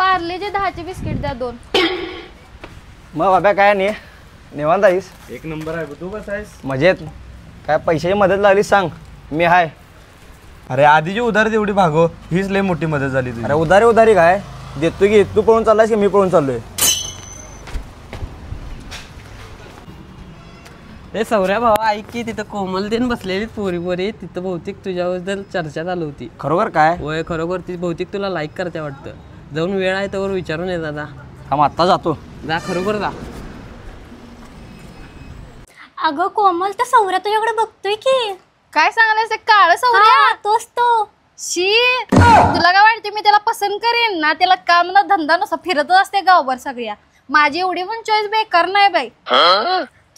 पार्लेचे 10चे biscuit द्या 2. मग बाबा काय नाही निवांत आहेस? एक नंबर आहे. तू कसं आहेस? मजेत. काय पैशाची मदत लागली सांग, मी हाय. अरे आधीची उधारी तेवढी भागो, हीच लय मोठी मदत झाली तुझी. अरे उधारी काय देतो की, तू पळून चाललायस की मी पळून चाललोय? ए सौर्या भावा ऐक की, तिथं कोमल देन बसलेली पोरी तिथं बहुतेक तुझ्याबद्दल चर्चा चालू होती. खरोखर काय? होय खरोखर ती बहुतेक तुला लाईक करते वाटतं. जाऊन वेळ आहे त्यावर विचारून ये दादा. थांब आत्ता जातो. जा खरोखर जा. अगं कोमल, तर सौर्या तुझ्याकडे बघतोय की. काय सांगायलास ते काळं सौर्या? हा, तोच तो. शी, तुला काय वाटते मी त्याला पसंत करेन ना? त्याला काम ना धंदा नसता, फिरतच असते गावभर सगळ्या. माझी एवढी पण चॉईस बेकार नाही बाई.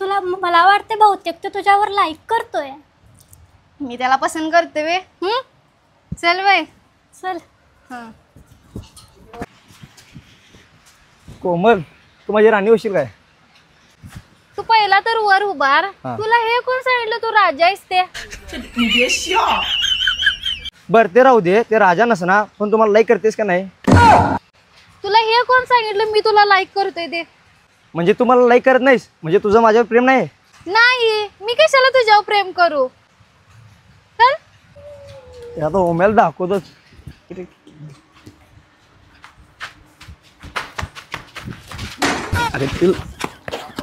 तुला मला वाटते बहुतेक तो तुझ्यावर लाईक करतोय. मी त्याला पसंत करते वे. चल बाई चल. कोमल, तू माझी राणी होशील काय? तू पहिला तर वर उभार. तुला हे कोण सांगितलं तू राजा आहेस ते? बर ते राहू दे, ते राजा नसना, पण तुम्हाला लाईक करतेस का नाही? तुला हे कोण सांगितलं मी तुला लाईक करतोय ते? म्हणजे तुम्हाला लाईक करत नाहीस म्हणजे तुझं माझ्यावर प्रेम नाही? नाही, मी कशाला तुझ्यावर प्रेम करू? चल आता ओम्याला दाखवतोच. अरे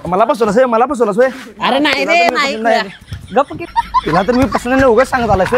मला पसवलंस, मला पसवलंस. अरे नाही रे नाही. गप की. तिला तर मी पसंत उगाच सांगत आलास.